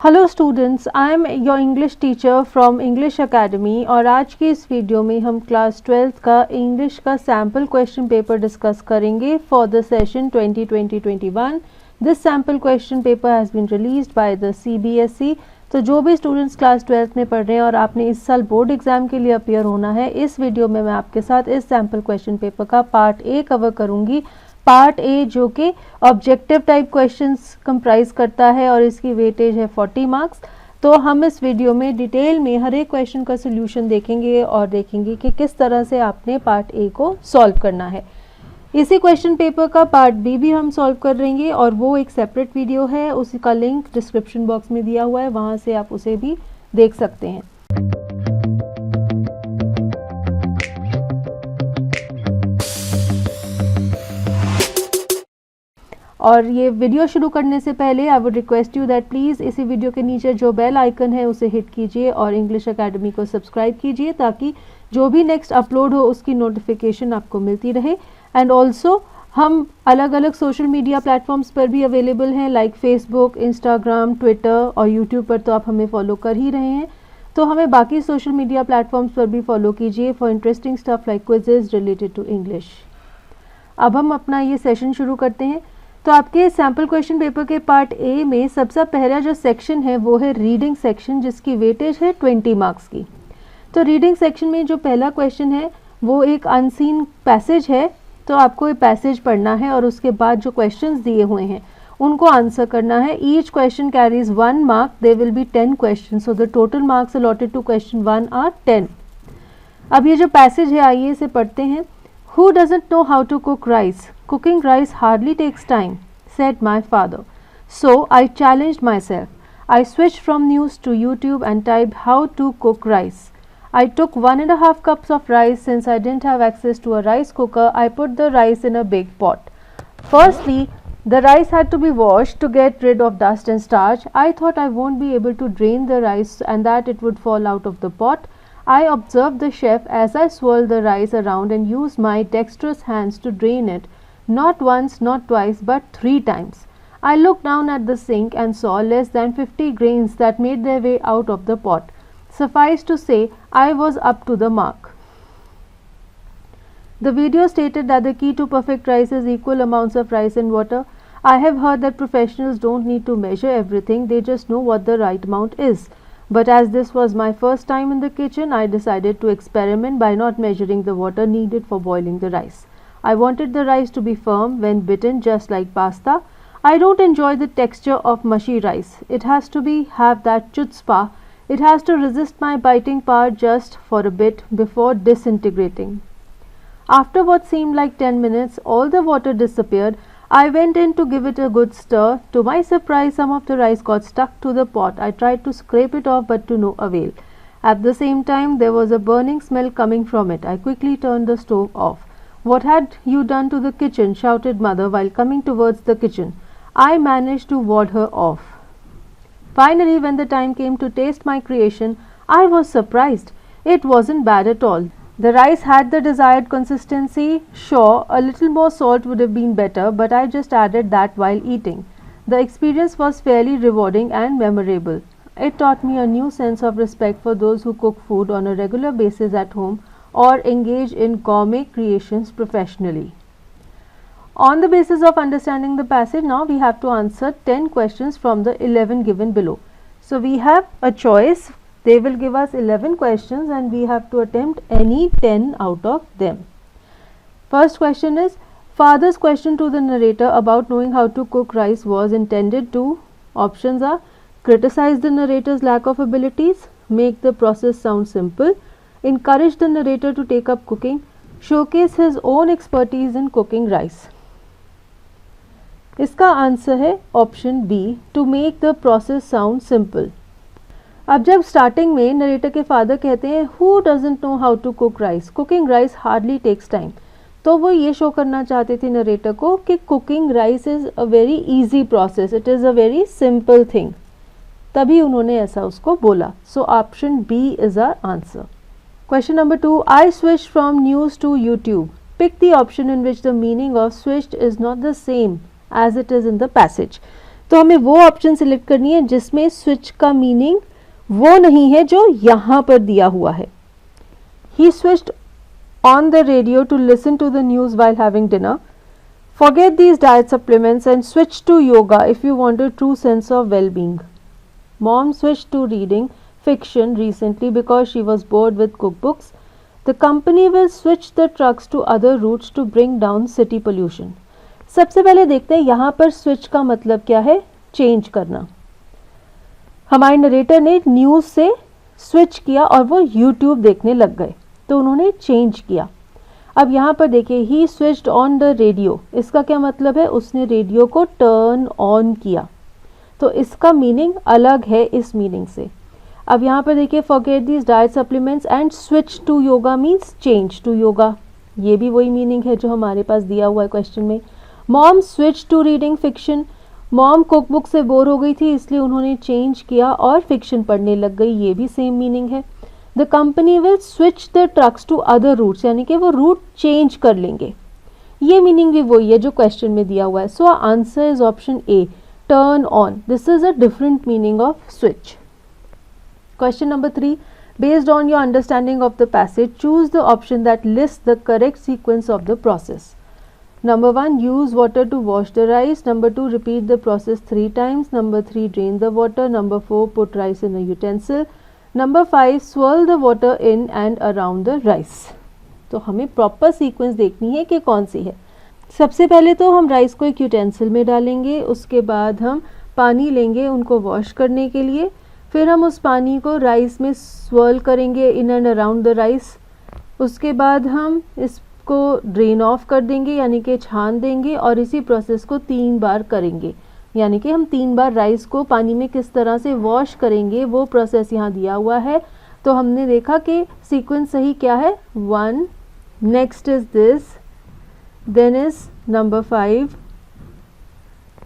Hello students, I am your English teacher from English academy और आज की इस वीडियो में हम क्लास 12th का इंग्लिश का सैम्पल क्वेश्चन पेपर डिस्कस करेंगे for the session 2020-21। This sample question paper has been released by the CBSE। तो जो भी स्टूडेंट्स क्लास 12th में पढ़ रहे हैं और आपने इस साल बोर्ड एग्जाम के लिए अपियर होना है, इस वीडियो में मैं आपके साथ इस सैम्पल क्वेश्चन पेपर का पार्ट ए कवर करूँगी। पार्ट ए जो कि ऑब्जेक्टिव टाइप क्वेश्चंस कंप्राइज करता है और इसकी वेटेज है 40 मार्क्स। तो हम इस वीडियो में डिटेल में हर एक क्वेश्चन का सोल्यूशन देखेंगे और देखेंगे कि किस तरह से आपने पार्ट ए को सॉल्व करना है। इसी क्वेश्चन पेपर का पार्ट बी भी हम सॉल्व कर लेंगे और वो एक सेपरेट वीडियो है, उसका लिंक डिस्क्रिप्शन बॉक्स में दिया हुआ है, वहाँ से आप उसे भी देख सकते हैं। और ये वीडियो शुरू करने से पहले I would request you that please इसी वीडियो के नीचे जो बेल आइकन है उसे हिट कीजिए और इंग्लिश एकेडमी को सब्सक्राइब कीजिए ताकि जो भी नेक्स्ट अपलोड हो उसकी नोटिफिकेशन आपको मिलती रहे। एंड ऑल्सो हम अलग अलग सोशल मीडिया प्लेटफॉर्म्स पर भी अवेलेबल हैं, लाइक फेसबुक, इंस्टाग्राम, ट्विटर और यूट्यूब पर तो आप हमें फॉलो कर ही रहे हैं। तो हमें बाकी सोशल मीडिया प्लेटफॉर्म्स पर भी फॉलो कीजिए for interesting stuff like quizzes related to English. अब हम अपना ये सेशन शुरू करते हैं। तो आपके सैम्पल क्वेश्चन पेपर के पार्ट ए में सबसे पहला जो सेक्शन है वो है रीडिंग सेक्शन, जिसकी वेटेज है 20 मार्क्स की। तो रीडिंग सेक्शन में जो पहला क्वेश्चन है वो एक अनसीन पैसेज है, तो आपको ये पैसेज पढ़ना है और उसके बाद जो क्वेश्चंस दिए हुए हैं उनको आंसर करना है। Each question carries 1 mark, there will be 10 question, so the total marks allotted to question 1 are 10। अब ये जो पैसेज है आइए इसे पढ़ते हैं। Who doesn't know how to cook rice? Cooking rice hardly takes time, said my father. So I challenged myself. I switched from news to YouTube and typed how to cook rice. I took 1.5 cups of rice. Since I didn't have access to a rice cooker, I put the rice in a big pot. Firstly, the rice had to be washed to get rid of dust and starch. I thought I won't be able to drain the rice and that it would fall out of the pot. I observed the chef as I swirled the rice around and used my dexterous hands to drain it, not once, not twice, but 3 times. I looked down at the sink and saw less than 50 grains that made their way out of the pot. Suffice to say, I was up to the mark. The video stated that the key to perfect rice is equal amounts of rice and water. I have heard that professionals don't need to measure everything, they just know what the right amount is. But as this was my first time in the kitchen, I decided to experiment by not measuring the water needed for boiling the rice. I wanted the rice to be firm when bitten, just like pasta. I don't enjoy the texture of mushy rice. It has to have that chutzpah. It has to resist my biting power just for a bit before disintegrating. After what seemed like 10 minutes, all the water disappeared. I went in to give it a good stir. To my surprise, some of the rice got stuck to the pot. I tried to scrape it off, but to no avail. At the same time, there was a burning smell coming from it. I quickly turned the stove off. "What had you done to the kitchen?" shouted mother while coming towards the kitchen. I managed to ward her off. Finally, when the time came to taste my creation, I was surprised. It wasn't bad at all. The rice had the desired consistency. Sure, a little more salt would have been better, but I just added that while eating. The experience was fairly rewarding and memorable. It taught me a new sense of respect for those who cook food on a regular basis at home or engage in gourmet creations professionally. On the basis of understanding the passage, now we have to answer 10 questions from the 11 given below. So we have a choice. They will give us 11 questions and we have to attempt any 10 out of them. First question is, father's question to the narrator about knowing how to cook rice was intended to, options are, criticize the narrator's lack of abilities, make the process sound simple, encourage the narrator to take up cooking, showcase his own expertise in cooking rice. इसका answer है option B, to make the process sound simple. अब जब starting में narrator के father कहते हैं who doesn't know how to cook rice, cooking rice hardly takes time, तो वो ये शो करना चाहते थे नरेटर को कि cooking rice is a very easy process, it is a very simple thing, तभी उन्होंने ऐसा उसको बोला। So option B is our answer. Question number 2, I switch from news to YouTube. Pick the option in which the meaning of switched is not the same as it is in the passage. तो हमें वो option select करनी है जिसमें switch का meaning वो नहीं है जो यहाँ पर दिया हुआ है. He switched on the radio to listen to the news while having dinner. Forget these diet supplements and switch to yoga if you want a true sense of well-being. Mom switched to reading fiction recently because she was bored with cookbooks. The company will switch the trucks to other routes to bring down city pollution. सबसे पहले देखते हैं यहाँ पर switch का मतलब क्या है, चेंज करना. हमारे नरेटर ने न्यूज़ से स्विच किया और वो यूट्यूब देखने लग गए, तो उन्होंने चेंज किया. अब यहाँ पर देखिए, ही स्विच्ड ऑन द रेडियो, इसका क्या मतलब है, उसने रेडियो को टर्न ऑन किया. तो इसका मीनिंग अलग है इस मीनिंग से. अब यहाँ पर देखिए, forget these diet supplements and switch to yoga means change to yoga. ये भी वही मीनिंग है जो हमारे पास दिया हुआ है क्वेश्चन में. Mom switch to reading fiction, mom cookbook से बोर हो गई थी इसलिए उन्होंने चेंज किया और फिक्शन पढ़ने लग गई, ये भी सेम मीनिंग है. The company will switch the trucks to other routes, यानी कि वो रूट चेंज कर लेंगे, ये मीनिंग भी वही है जो क्वेश्चन में दिया हुआ है. So answer is option A, turn on. This is a different meaning off switch. Question number 3, based on your understanding of the passage, choose the option that lists the correct sequence of the process. Number 1, use water to wash the rice. Number 2, repeat the process 3 times. Number 3, drain the water. Number 4, put rice in a utensil. Number 5, swirl the water in and around the rice. तो हमें proper sequence देखनी है कि कौन सी है. सबसे पहले तो हम राइस को एक यूटेंसिल में डालेंगे, उसके बाद हम पानी लेंगे उनको वॉश करने के लिए, फिर हम उस पानी को राइस में स्वर्ल करेंगे in and around the rice. उसके बाद हम इसको ड्रेन ऑफ कर देंगे यानी कि छान देंगे, और इसी प्रोसेस को 3 बार करेंगे, यानी कि हम 3 बार राइस को पानी में किस तरह से वॉश करेंगे वो प्रोसेस यहाँ दिया हुआ है. तो हमने देखा कि सीक्वेंस सही क्या है, 1, next is this, then is number 5,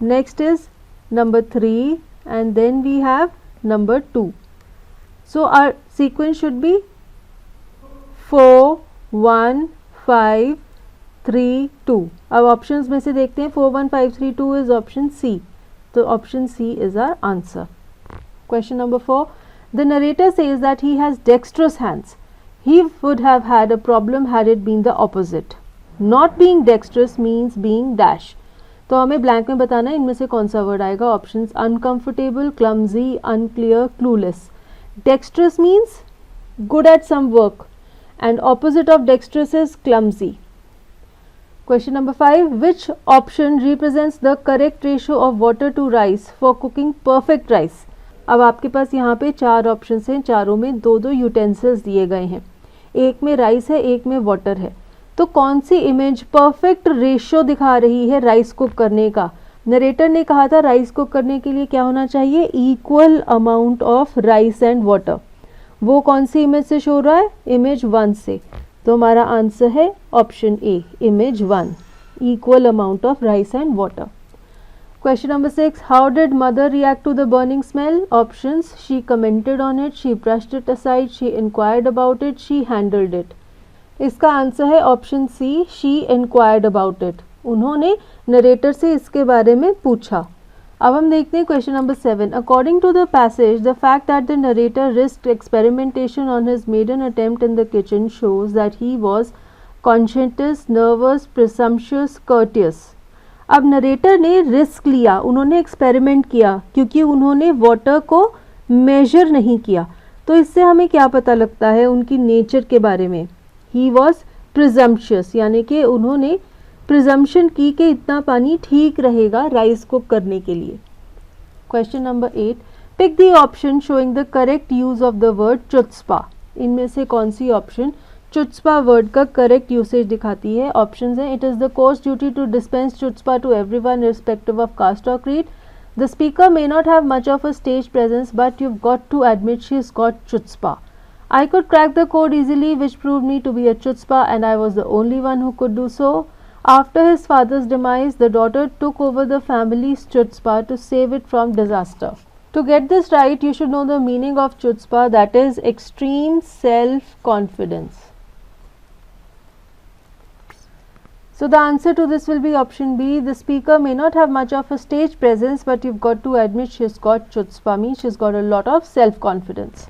next is number 3 and then we have number 2. So our sequence should be 4, 1, 5, 3, 2. अब options में से देखते हैं, 4, 1, 5, 3, 2 is option C. तो option C is our answer. Question number 4. The narrator says that he has dexterous hands. He would have had a problem had it been the opposite. Not being dexterous means being dash. तो हमें blank में बताना है इनमें से कौन सा word आएगा. Options uncomfortable, clumsy, unclear, clueless. Dexterous means good at some work and opposite of dexterous is clumsy. Question number 5, which option represents the correct ratio of water to rice for cooking perfect rice. अब आपके पास यहाँ पे 4 option हैं, चारों में 2-2 utensils दिए गए हैं, एक में राइस है एक में वाटर है. तो कौन सी इमेज परफेक्ट रेशियो दिखा रही है राइस कुक करने का. नरेटर ने कहा था राइस कुक करने के लिए क्या होना चाहिए, equal amount of rice and water. वो कौन सी इमेज से शो हो रहा है, इमेज 1 से. तो हमारा आंसर है option A, image 1, equal amount of rice and water. Question number 6, how did mother react to the burning smell. Options, she commented on it, she brushed it aside, she inquired about it, she handled it. इसका answer है option C, she inquired about it. उन्होंने narrator से इसके बारे में पूछा. अब हम देखते हैं question number 7. According to the passage, the fact that the narrator risked experimentation on his maiden attempt in the kitchen shows that he was conscious, nervous, presumptuous, courteous. अब नरेटर ने रिस्क लिया, उन्होंने एक्सपेरिमेंट किया क्योंकि उन्होंने water को major नहीं किया. तो इससे हमें क्या पता लगता है उनकी नेचर के बारे में. ही वॉज प्रिजम्पशियस, यानी कि उन्होंने प्रिजम्पशन की कि इतना पानी ठीक रहेगा राइस कुक करने के लिए. Question number 8, pick the option showing the correct use of the word chutzpah. इनमें से कौन सी ऑप्शन चुत्स्पा वर्ड का करेक्ट यूसेज दिखाती है. ऑप्शंस हैं, it is the course duty to dispense chutzpah to everyone irrespective of caste or creed. The speaker may not have much of a stage presence, but you've got to admit she's got chutzpah. I could crack the code easily, which proved me to be a chutzpah, and I was the only one who could do so. After his father's demise, the daughter took over the family's chutzpah to save it from disaster. To get this right, you should know the meaning of chutzpah, that is extreme self-confidence. So the answer to this will be option B. The speaker may not have much of a stage presence, but you've got to admit she's got chutzpah, means she's got a lot of self-confidence.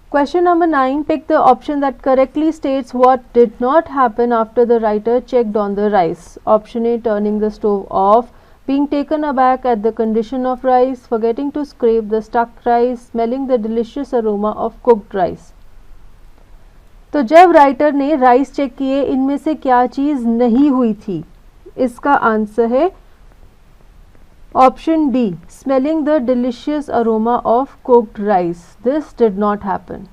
Question number 9. Pick the option that correctly states what did not happen after the writer checked on the rice. Option A, turning the stove off, being taken aback at the condition of rice, forgetting to scrape the stuck rice, smelling the delicious aroma of cooked rice. तो जब writer ने rice check किए, इनमें से क्या चीज़ नहीं हुई थी? इसका आंसर है option D, smelling the delicious aroma of cooked rice. This did not happen.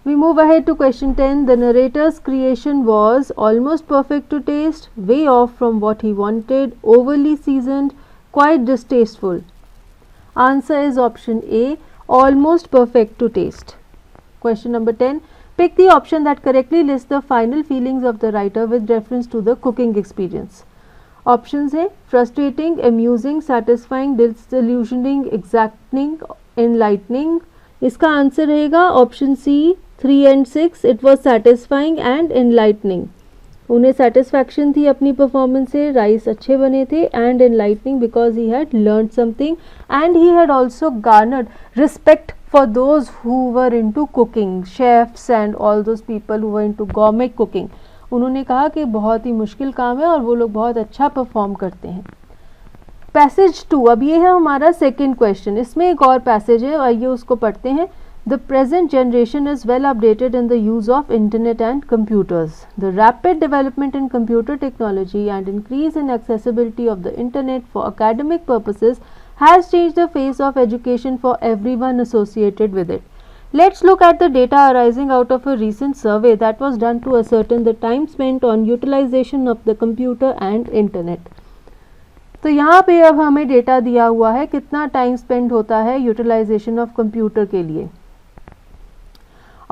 We move ahead to question 10. The narrator's creation was almost perfect to taste, way off from what he wanted, overly seasoned, quite distasteful. Answer is option A, almost perfect to taste. Question number 10. Pick the option that correctly lists the final feelings of the writer with reference to the cooking experience. Options A, frustrating, amusing, satisfying, disillusioning, exacting, enlightening. इसका answer रहेगा option C 3 and 6. It was satisfying and enlightening. उन्हें satisfaction थी अपनी performance से, rice अच्छे बने थे, and enlightening because he had learned something and he had also garnered respect for those who were into cooking, chefs and all those people who were into gourmet cooking. उन्होंने कहा कि बहुत ही मुश्किल काम है और वो लोग बहुत अच्छा परफॉर्म करते हैं. पैसेज 2. अब ये है हमारा सेकेंड क्वेश्चन. इसमें एक और पैसेज है, आइए उसको पढ़ते हैं. The present generation is well updated in the use of internet and computers. The rapid development in computer technology and increase in accessibility of the internet for academic purposes has changed the face of education for everyone associated with it. Let's look at the data arising out of a recent survey that was done to ascertain the time spent on utilization of the computer and internet. तो यहाँ पे अब हमें data दिया हुआ है कितना time spend होता है यूटिलाइजेशन ऑफ कंप्यूटर के लिए,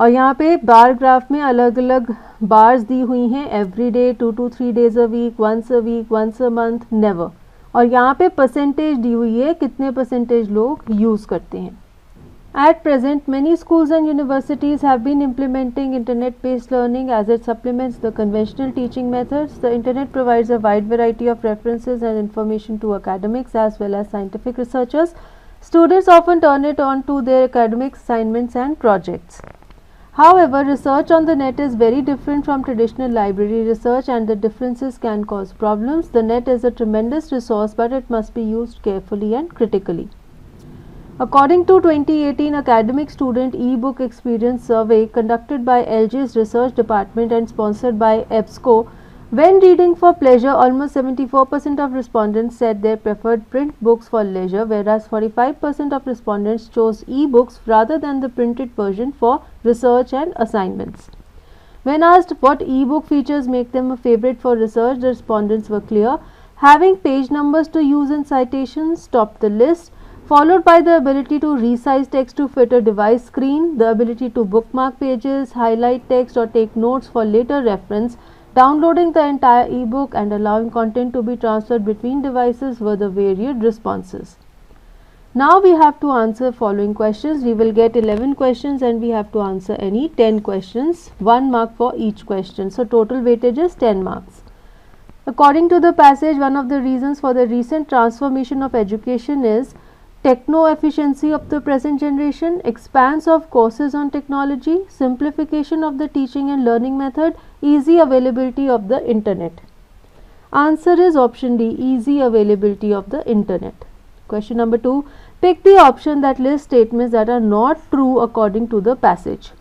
और यहाँ पे बार ग्राफ में अलग अलग बार्स दी हुई हैं. Every day, 2 to 3 days a week, once a week, once a month, never. और यहाँ पे परसेंटेज दी हुई है कितने परसेंटेज लोग यूज़ करते हैं. At present, many schools and universities have been implementing internet-based learning as it supplements the conventional teaching methods. The internet provides a wide variety of references and information to academics as well as scientific researchers. Students often turn it on to their academic assignments and projects. However, research on the net is very different from traditional library research and the differences can cause problems. The net is a tremendous resource, but it must be used carefully and critically. According to 2018 Academic Student e-book Experience Survey conducted by LG's Research Department and sponsored by EBSCO, when reading for pleasure, almost 74% of respondents said they preferred print books for leisure, whereas 45% of respondents chose e-books rather than the printed version for research and assignments. When asked what e-book features make them a favorite for research, the respondents were clear. Having page numbers to use in citations topped the list, followed by the ability to resize text to fit a device screen, the ability to bookmark pages, highlight text or take notes for later reference, downloading the entire ebook and allowing content to be transferred between devices were the varied responses. Now we have to answer following questions. We will get 11 questions and we have to answer any 10 questions, 1 mark for each question. So total weightage is 10 marks. According to the passage, one of the reasons for the recent transformation of education is techno-efficiency of the present generation, expanse of courses on technology, simplification of the teaching and learning method, easy availability of the internet. Answer is option D, easy availability of the internet. Question number 2. Pick the option that lists statements that are not true according to the passage.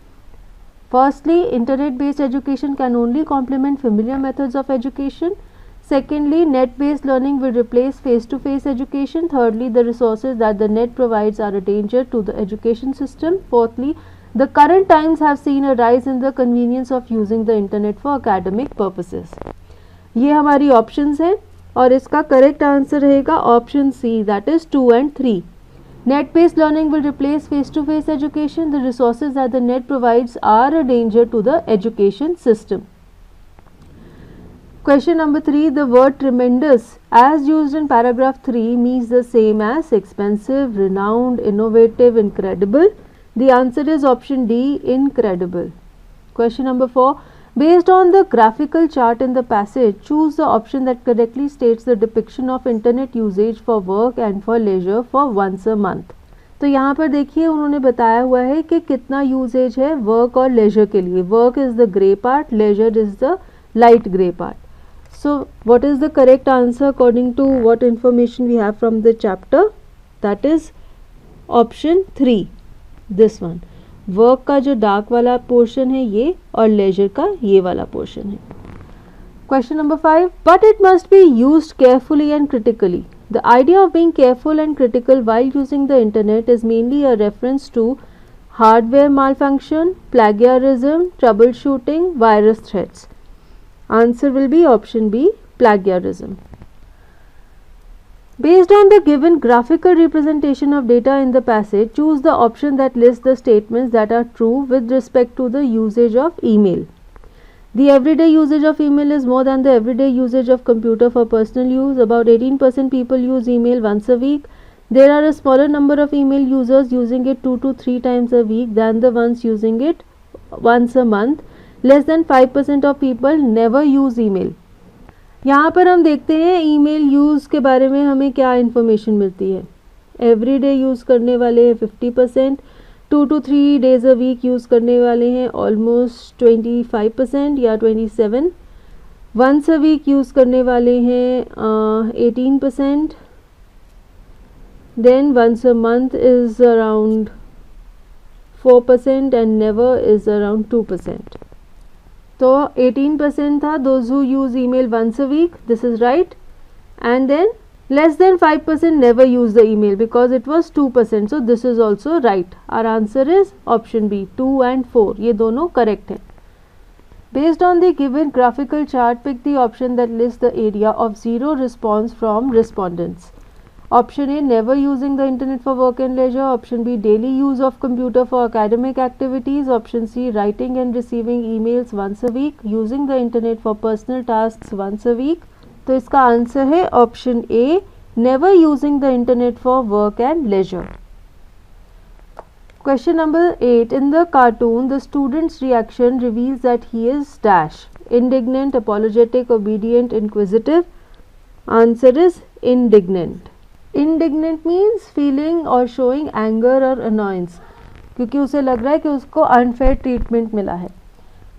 Firstly, internet-based education can only complement familiar methods of education. Secondly, net-based learning will replace face-to-face education. Thirdly, the resources that the net provides are a danger to the education system. Fourthly, the current times have seen a rise in the convenience of using the internet for academic purposes. ये हमारी options हैं और इसका correct answer रहेगा option C, that is 2 and 3. Net-based learning will replace face-to-face education. The resources that the net provides are a danger to the education system. Question number 3. The word tremendous as used in paragraph 3 means the same as expensive, renowned, innovative, incredible. The answer is option D, incredible. Question number 4. Based on the graphical chart in the passage, choose the option that correctly states the depiction of internet usage for work and for leisure for once a month. तो यहाँ पर देखिए उन्होंने बताया हुआ है कि कितना यूजेज है वर्क और लेजर के लिए. Work is the grey part, leisure is the light grey part. So what is the correct answer according to what information we have from the chapter? That is option 3, this one. Work का जो dark वाला portion है ये, और laser का ये वाला portion है. Question number 5. But it must be used carefully and critically. The idea of being careful and critical while using the internet is mainly a reference to hardware malfunction, plagiarism, troubleshooting, virus threats. Answer will be option B, plagiarism. Based on the given graphical representation of data in the passage, choose the option that lists the statements that are true with respect to the usage of email. The everyday usage of email is more than the everyday usage of computer for personal use. About 18% people use email once a week. There are a smaller number of email users using it 2 to 3 times a week than the ones using it once a month. Less than 5% of people never use email. यहाँ पर हम देखते हैं email use के बारे में हमें क्या इन्फॉर्मेशन मिलती है. एवरीडे यूज़ करने वाले हैं 50%, 2 to 3 days a week use करने वाले हैं ऑलमोस्ट 25% या 27, वंस अ वीक यूज़ करने वाले हैं 18%, then once a month is around 4% and never is around 2%. तो 18% था those who use email once a week, this is right, and then less than 5% never use the email because it was 2%, so this is also right. Our answer is option B, 2 and 4, ये दोनों correct हैं. Based on the given graphical chart, pick the option that lists the area of zero response from respondents. Option A, never using the internet for work and leisure. Option B, daily use of computer for academic activities. Option C, writing and receiving emails once a week. Using the internet for personal tasks once a week. तो इसका answer है option A, never using the internet for work and leisure. Question number 8. In the cartoon, the student's reaction reveals that he is dash. Indignant, apologetic, obedient, inquisitive. Answer is indignant. Indignant means feeling or showing anger or annoyance, क्योंकि उसे लग रहा है कि उसको unfair treatment मिला है.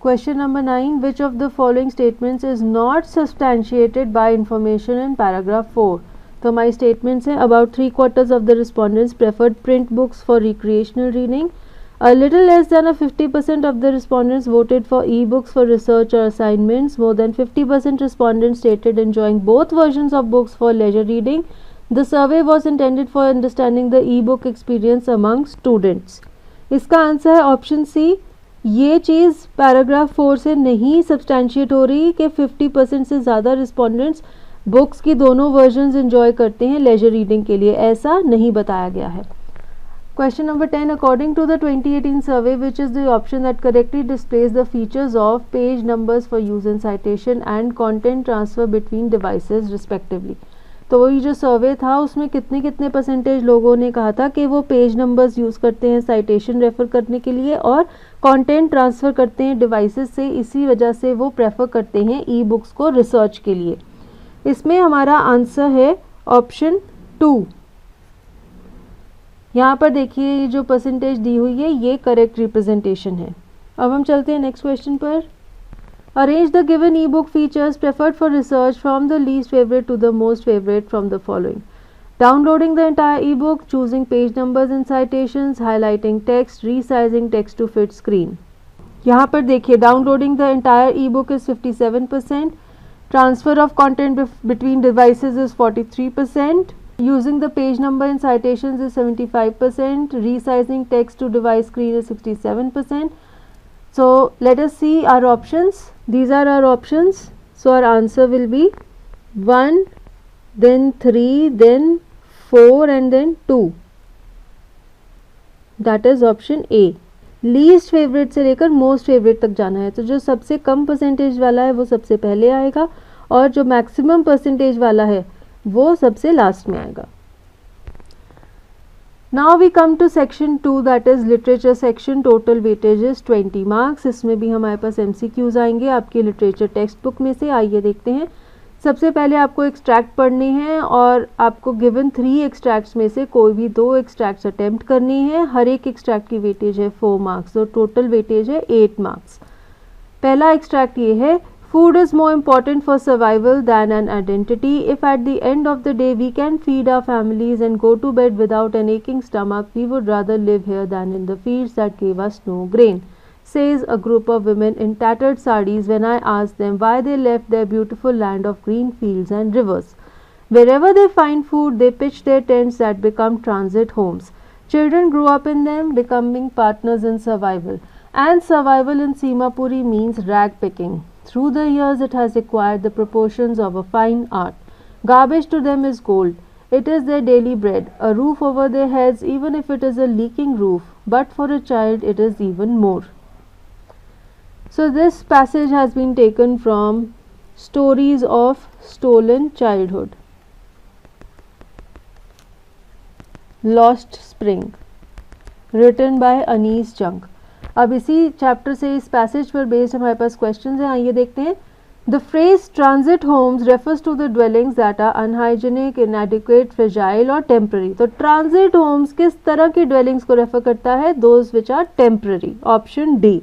Question number 9. Which of the following statements is not substantiated by information in paragraph 4? तो हमारी statements हैं about 3/4 of the respondents preferred print books for recreational reading. A little less than 50% of the respondents voted for e-books for research or assignments. More than 50% respondents stated enjoying both versions of books for leisure reading. The survey was intended for understanding the e-book experience among students. इसका answer है option सी. ये चीज़ paragraph 4 से नहीं substantiate हो रही कि 50% से ज़्यादा रिस्पोंडेंट्स बुक्स की दोनों वर्जन्स एंजॉय करते हैं लेजर रीडिंग के लिए, ऐसा नहीं बताया गया है. Question number 10. According to the 2018 survey, which is the option that correctly displays the features of page numbers for use in citation and content transfer between devices respectively? तो वही जो सर्वे था उसमें कितने परसेंटेज लोगों ने कहा था कि वो पेज नंबर्स यूज़ करते हैं साइटेशन रेफ़र करने के लिए और कंटेंट ट्रांसफ़र करते हैं डिवाइसेस से, इसी वजह से वो प्रेफर करते हैं ई बुक्स को रिसर्च के लिए. इसमें हमारा आंसर है ऑप्शन 2. यहाँ पर देखिए ये जो परसेंटेज दी हुई है ये करेक्ट रिप्रेजेंटेशन है. अब हम चलते हैं नेक्स्ट क्वेश्चन पर. Arrange the given e-book features preferred for research from the least favorite to the most favorite from the following. Downloading the entire e-book, choosing page numbers and citations, highlighting text, resizing text to fit screen. यहाँ पर देखिए downloading the entire e-book is 57%, transfer of content between devices is 43%, using the page number and citations is 75%, resizing text to device screen is 67%. So let us see our options. These are our options. So our answer will be 1, then 3, then 4 and then 2. That is option A. Least favourite से लेकर most favourite तक जाना है, तो जो सबसे कम percentage वाला है वो सबसे पहले आएगा और जो मैक्सिमम परसेंटेज वाला है वो सबसे लास्ट में आएगा. Now we come to section 2, that is literature section. Total weightage is 20 marks. इसमें भी हमारे पास MCQs आएंगे आपके लिटरेचर टेक्स्ट बुक में से. आइए देखते हैं. सबसे पहले आपको एक्सट्रैक्ट पढ़ने हैं और आपको गिवन 3 एक्सट्रैक्ट्स में से कोई भी 2 एक्सट्रैक्ट्स अटेम्प्ट करनी है. हर एक एक्सट्रैक्ट की वेटेज है 4 मार्क्स और टोटल वेटेज है 8 मार्क्स. पहला एक्सट्रैक्ट ये है, food is more important for survival than an identity. If at the end of the day we can feed our families and go to bed without an aching stomach, we would rather live here than in the fields that gave us no grain, says a group of women in tattered sarees when I asked them why they left their beautiful land of green fields and rivers. Wherever they find food, they pitch their tents that become transit homes. Children grew up in them, becoming partners in survival. And survival in Simapuri means rag picking. Through the years, it has acquired the proportions of a fine art. Garbage to them is gold. It is their daily bread, a roof over their heads, even if it is a leaking roof. But for a child, it is even more. So, this passage has been taken from Stories of Stolen Childhood. Lost Spring, written by Anees Jung. अब इसी chapter से इस passage पर based हमारे पास questions हैं. आइए देखते हैं. The phrase transit homes refers to the dwellings that are unhygienic, inadequate, fragile और टेम्पररी. तो ट्रांजिट होम्स किस तरह की ड्वेलिंग्स को रेफर करता है? Those which are temporary. Option D.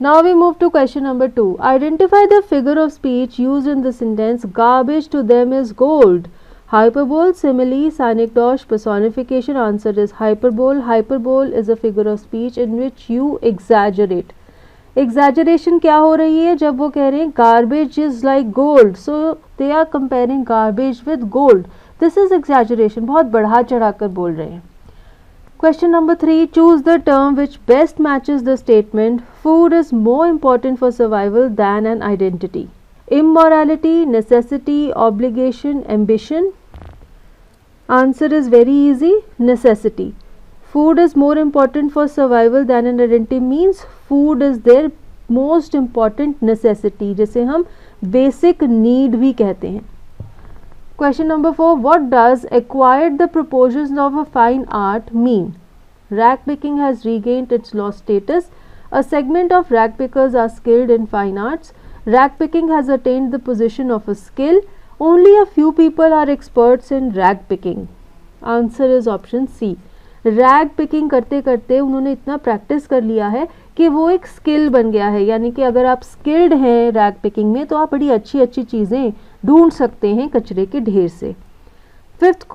Now we move to question number 2. Identify the figure of speech used in the sentence garbage to them is gold. Hyperbole, simile, synecdoche, personification. Answer is hyperbole. Hyperbole is a figure of speech in which you exaggerate. Exaggeration क्या हो रही है? जब वो कह रहे हैं garbage is like gold, so they are comparing garbage with gold. This is exaggeration. बहुत बढ़ा चढ़ा कर बोल रहे हैं. Question number 3. Choose the term which best matches the statement. Food is more important for survival than an identity. Immorality, necessity, obligation, ambition. Answer is very easy. Necessity. Food is more important for survival than an identity means food is their most important necessity, जिसे हम basic need भी कहते हैं. Question number 4. What does acquired the proportions of a fine art mean? Rag picking has regained its lost status. A segment of rag pickers are skilled in fine arts. Rag picking has attained the position of a skill. Only a few people are experts in rag picking. Answer is option C. Rag picking करते करते उन्होंने इतना practice कर लिया है कि वो एक स्किल बन गया है. यानी कि अगर आप स्किल्ड हैं रैग पिकिंग में तो आप बड़ी अच्छी अच्छी चीज़ें ढूंढ सकते हैं कचरे के ढेर से. 5th,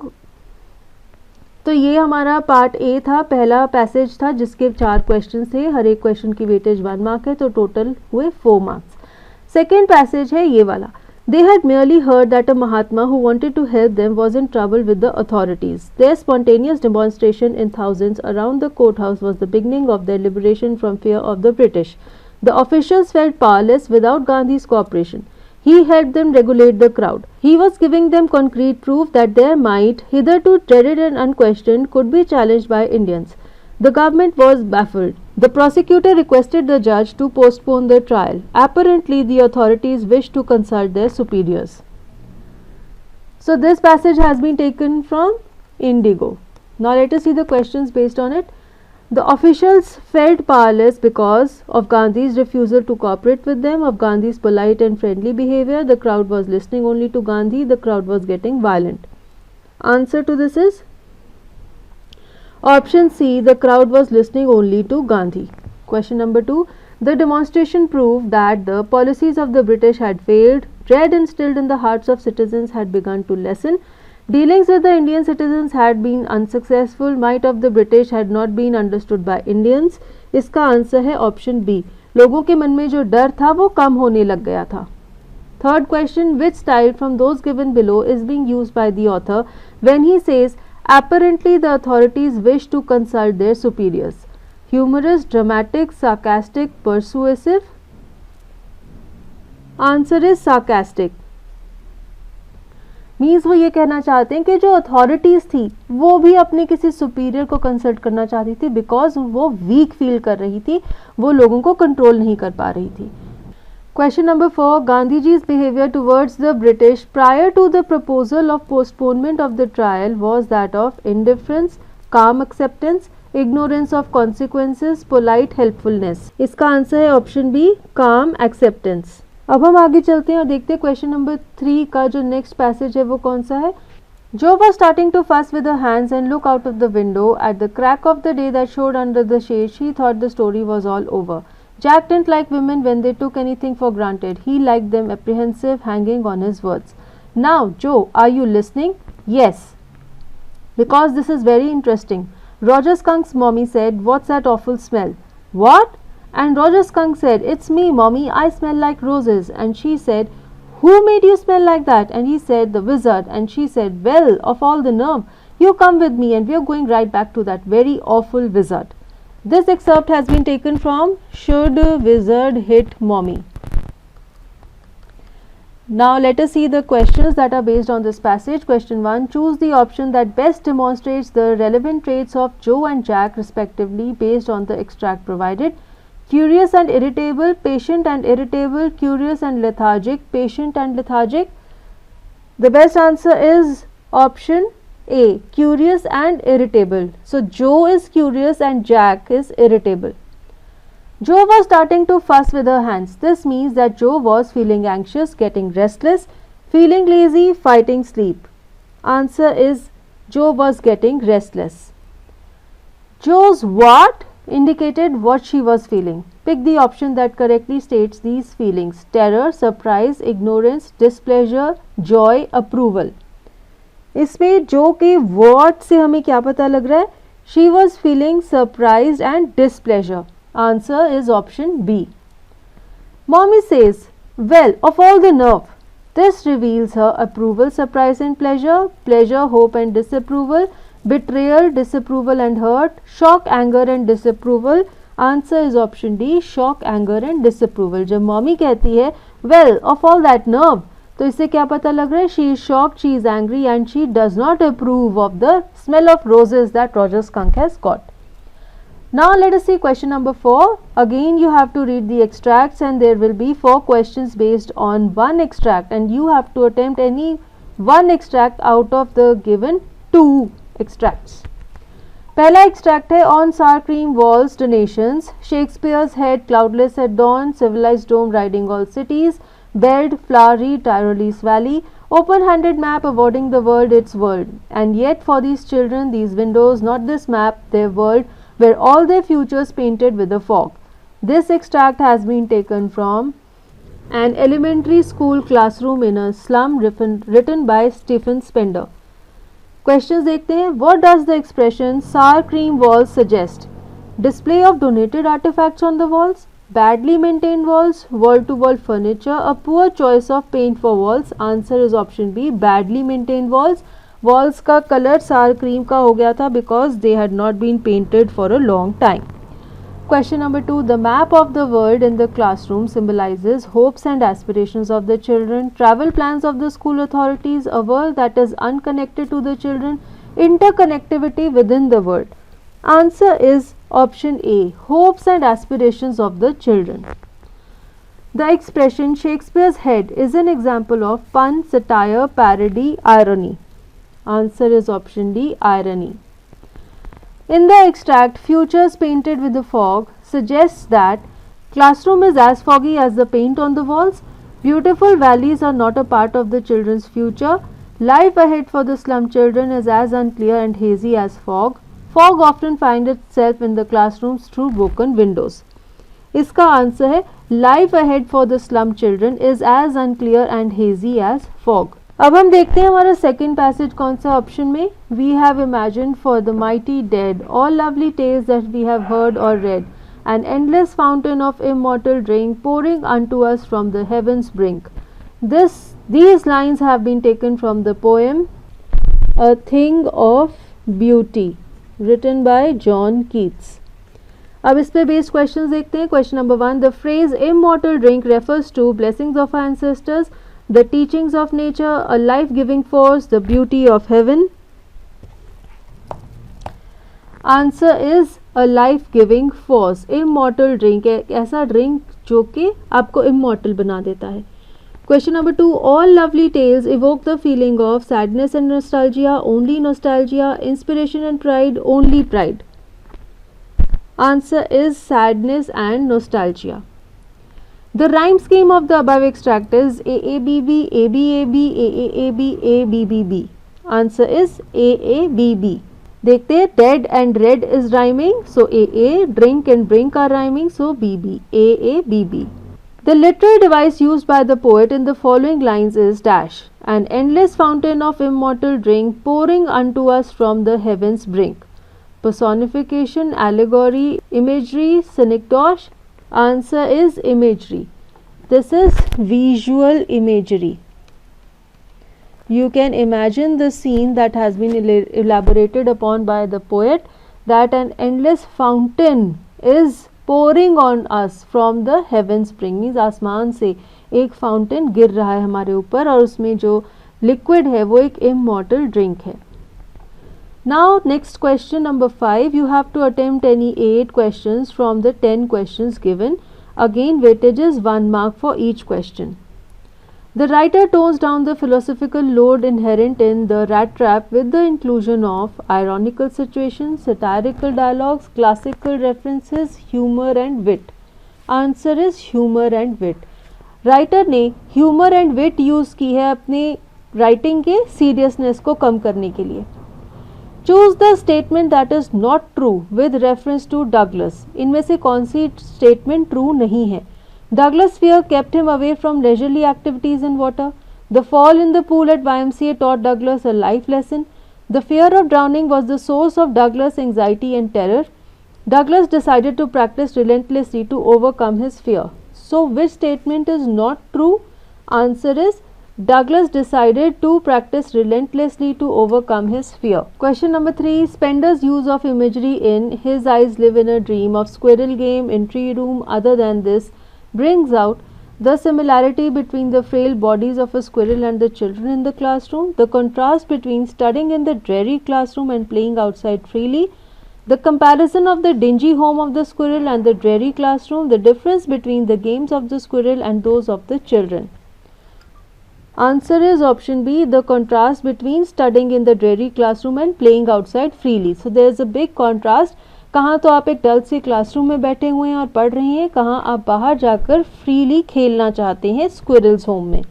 तो ये हमारा पार्ट ए था, पहला पैसेज था जिसके 4 क्वेश्चन थे. हर एक क्वेश्चन की वेटेज 1 मार्क है, तो टोटल हुए 4 मार्क्स. सेकेंड पैसेज है ये वाला. They had merely heard that a Mahatma who wanted to help them was in trouble with the authorities. Their spontaneous demonstration in thousands around the courthouse was the beginning of their liberation from fear of the British. The officials felt powerless without Gandhi's cooperation. He helped them regulate the crowd. He was giving them concrete proof that their might, hitherto dreaded and unquestioned, could be challenged by Indians. The government was baffled. The prosecutor requested the judge to postpone the trial. Apparently, the authorities wished to consult their superiors. So, this passage has been taken from Indigo. Now, let us see the questions based on it. The officials felt powerless because of Gandhi's refusal to cooperate with them, of Gandhi's polite and friendly behavior. The crowd was listening only to Gandhi. The crowd was getting violent. Answer to this is option C. The crowd was listening only to Gandhi. Question number 2. The demonstration proved that the policies of the British had failed. Dread instilled in the hearts of citizens had begun to lessen. Dealings with the Indian citizens had been unsuccessful. Might of the British had not been understood by Indians. इसका answer है option B. लोगों के मन में जो डर था वो कम होने लग गया था. Third question. Which style from those given below is being used by the author when he says apparently the authorities wish to consult their superiors? Humorous, dramatic, sarcastic, persuasive? Answer is sarcastic. Means वो ये कहना चाहते हैं कि जो authorities थी वो भी अपने किसी सुपीरियर को कंसल्ट करना चाहती थी बिकॉज वो वीक फील कर रही थी, वो लोगों को कंट्रोल नहीं कर पा रही थी. Question number 4. Gandhiji's behavior towards the British prior to the proposal of postponement of the trial was that of indifference, calm acceptance, ignorance of consequences, polite helpfulness. इसका आंसर है ऑप्शन बी, calm acceptance. अब हम आगे चलते हैं और देखते हैं क्वेश्चन नंबर 3 का जो नेक्स्ट पैसेज है वो कौन सा है. Joe was starting to fuss with her hands and look out of the window. At the crack of the day that showed under the shade, she thought the story was all over. Jack didn't like women when they took anything for granted. He liked them apprehensive, hanging on his words. Now, Joe, are you listening? Yes. Because this is very interesting. Roger Skunk's mommy said, "What's that awful smell?" What? And Roger Skunk said, "It's me, mommy. I smell like roses." And she said, "Who made you smell like that?" And he said, "The wizard." And she said, "Well, of all the nerve, you come with me and we are going right back to that very awful wizard." This excerpt has been taken from Should Wizard Hit Mommy? Now let us see the questions that are based on this passage. Question 1. Choose the option that best demonstrates the relevant traits of Joe and Jack respectively based on the extract provided. Curious and irritable, patient and irritable, curious and lethargic, patient and lethargic. The best answer is option A, curious and irritable. So Joe is curious and Jack is irritable. Joe was starting to fuss with her hands. This means that Joe was feeling anxious, getting restless, feeling lazy, fighting sleep. Answer is Joe was getting restless. Joe's what indicated what she was feeling. Pick the option that correctly states these feelings: terror, surprise, ignorance, displeasure, joy, approval. इसमें जो के what से हमें क्या पता लग रहा है? She was feeling surprised and displeasure. Answer is option B. Mommy says, "Well, of all the nerve." This reveals her approval, surprise and pleasure, pleasure, hope and disapproval, betrayal, disapproval and hurt, shock, anger and disapproval. Answer is option D, shock, anger and disapproval. जब mommy कहती है well of all that nerve, तो इससे क्या पता लग रहा है? She is shocked, she is angry and she does not approve of the smell of roses that Roger Skunk has got. Now let us see question number 4. Again you have to read the extracts and there will be 4 questions based on one extract and you have to attempt any one extract out of the given 2 extracts. पहला extract है on sour cream walls donations, Shakespeare's head cloudless at dawn, civilized dome riding all cities, belled flowery Tyrolese valley, open-handed map awarding the world its world. And yet for these children, these windows, not this map, their world, were all their futures painted with a fog. This extract has been taken from an elementary school classroom in a slum written by Stephen Spender. Questions देखते हैं. What does the expression sour cream walls suggest? Display of donated artifacts on the walls, badly maintained walls, wall-to-wall furniture, a poor choice of paint for walls. Answer is option B, badly maintained walls. Walls का colour sour cream का हो गया था because they had not been painted for a long time. Question number 2. The map of the world in the classroom symbolizes hopes and aspirations of the children, travel plans of the school authorities, a world that is unconnected to the children, interconnectivity within the world. Answer is option A, hopes and aspirations of the children. The expression Shakespeare's head is an example of pun, satire, parody, irony. Answer is option D, irony. In the extract, futures painted with the fog suggests that classroom is as foggy as the paint on the walls. Beautiful valleys are not a part of the children's future. Life ahead for the slum children is as unclear and hazy as fog. Fog often finds itself in the classrooms through broken windows. इसका answer है life ahead for the slum children is as unclear and hazy as fog. अब हम देखते हैं हमारा second passage कौन सा option में. We have imagined for the mighty dead all lovely tales that we have heard or read, an endless fountain of immortal drink pouring unto us from the heaven's brink. These lines have been taken from the poem A Thing of Beauty written by John Keats. अब इस पे based questions देखते हैं. Question number 1. The phrase immortal drink refers to blessings of our ancestors, the teachings of nature, a life-giving force, the beauty of heaven. Answer is a life-giving force. Immortal drink, ऐसा drink जो कि आपको immortal बना देता है. Question number 2. All lovely tales evoke the feeling of sadness and nostalgia, only nostalgia, inspiration and pride, only pride. Answer is sadness and nostalgia. The rhyme scheme of the above extract is AABB, ABAB, AAAB, ABBB. Answer is AABB. देखते हैं, dead and red is rhyming, so AA, drink and brink are rhyming, so BB, AABB. The literary device used by the poet in the following lines is dash, an endless fountain of immortal drink pouring unto us from the heavens brink. Personification, allegory, imagery, synecdoche. Answer is imagery. This is visual imagery. You can imagine the scene that has been elaborated upon by the poet, that an endless fountain is pouring on us from the heavens spring, means आसमान से एक fountain गिर रहा है हमारे ऊपर और उसमें जो लिक्विड है वो एक इमॉर्टल ड्रिंक है. Now next question number 5. You have to attempt any 8 questions from the 10 questions given. Again weightage is 1 mark for each question. The writer tones down the philosophical load inherent in the rat trap with the inclusion of ironical situations, satirical dialogues, classical references, humor and wit. Answer is humor and wit. Writer ने humor and wit use की है अपने writing के seriousness को कम करने के लिए. Choose the statement that is not true with reference to Douglas. इनमें से कौन सी statement true नहीं है? Douglas' fear kept him away from leisurely activities in water. The fall in the pool at YMCA taught Douglas a life lesson. The fear of drowning was the source of Douglas' anxiety and terror. Douglas decided to practice relentlessly to overcome his fear. So, which statement is not true? Answer is Douglas decided to practice relentlessly to overcome his fear. Question number 3. Spender's use of imagery in His Eyes Live in a Dream of Squirrel Game in Tree Room other than this brings out the similarity between the frail bodies of a squirrel and the children in the classroom, the contrast between studying in the dreary classroom and playing outside freely, the comparison of the dingy home of the squirrel and the dreary classroom, the difference between the games of the squirrel and those of the children. Answer is option B, the contrast between studying in the dreary classroom and playing outside freely. So there is a big contrast. कहाँ तो आप एक डल से classroom में बैठे हुए हैं और पढ़ रहे हैं, कहाँ आप बाहर जाकर फ्रीली खेलना चाहते हैं स्क्विरल्स होम में.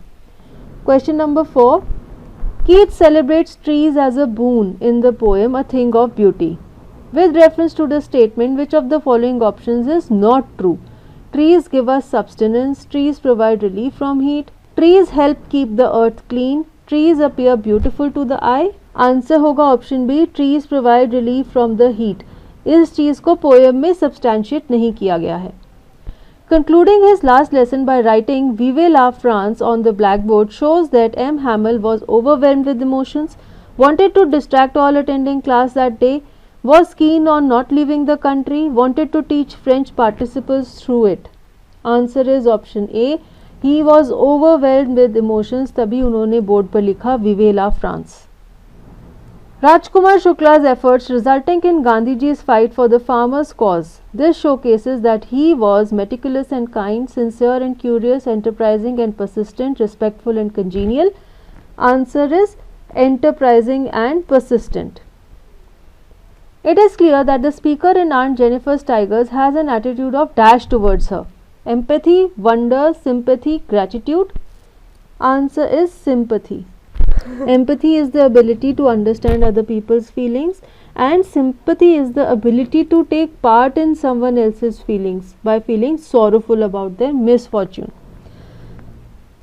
Question number 4. Keats celebrates trees as a boon in the poem A Thing of Beauty. With reference to the statement, which of the following options is not true? Trees give us subsistence, trees provide relief from heat, trees help keep the earth clean, trees appear beautiful to the eye. Answer होगा option B, trees provide relief from the heat. इस चीज़ को poem में substantiate नहीं किया गया है. Concluding his last lesson by writing Vive la France on the blackboard shows that M. Hamel was overwhelmed with emotions, wanted to distract all attending class that day, was keen on not leaving the country, wanted to teach French participles through it. Answer is option A. He was overwhelmed with emotions, तभी उन्होंने board पर लिखा Vive la France. Rajkumar Shukla's efforts resulting in Gandhiji's fight for the farmers' cause. This showcases that he was meticulous and kind, sincere and curious, enterprising and persistent, respectful and congenial. Answer is enterprising and persistent. It is clear that the speaker in Aunt Jennifer's Tigers has an attitude of dash towards her. Empathy, wonder, sympathy, gratitude. Answer is sympathy. Empathy is the ability to understand other people's feelings, and sympathy is the ability to take part in someone else's feelings by feeling sorrowful about their misfortune.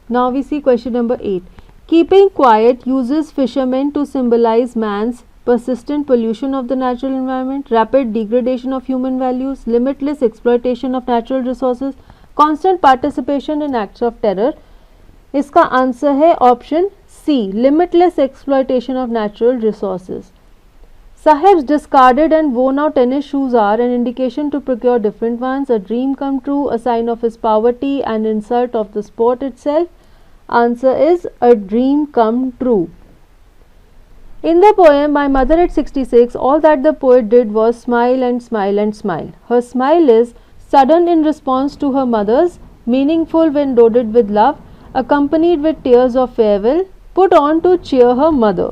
Now we see question number 8. Keeping quiet uses fishermen to symbolize man's persistent pollution of the natural environment, rapid degradation of human values, limitless exploitation of natural resources, constant participation in acts of terror. इसका answer है option C, limitless exploitation of natural resources. Sahib's discarded and worn out tennis shoes are an indication to procure different ones, a dream come true, a sign of his poverty, an insult of the sport itself. Answer is a dream come true. In the poem My Mother at 66, all that the poet did was smile and smile and smile. Her smile is sudden in response to her mother's, meaningful when loaded with love, accompanied with tears of farewell, put on to cheer her mother.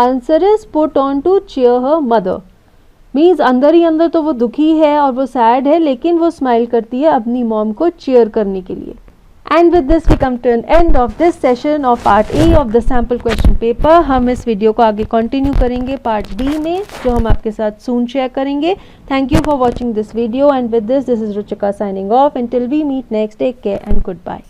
Answer is put on to cheer her mother. Means अंदर ही अंदर तो वो दुखी है और वो sad है, लेकिन वो स्माइल करती है अपनी मॉम को चीयर करने के लिए. And with this we come to an end of this session of part A of the sample question paper. हम इस वीडियो को आगे कंटिन्यू करेंगे पार्ट बी में, जो हम आपके साथ सून शेयर करेंगे. Thank you for watching this video and with this is Ruchika signing off. Until we meet next, take care and good bye.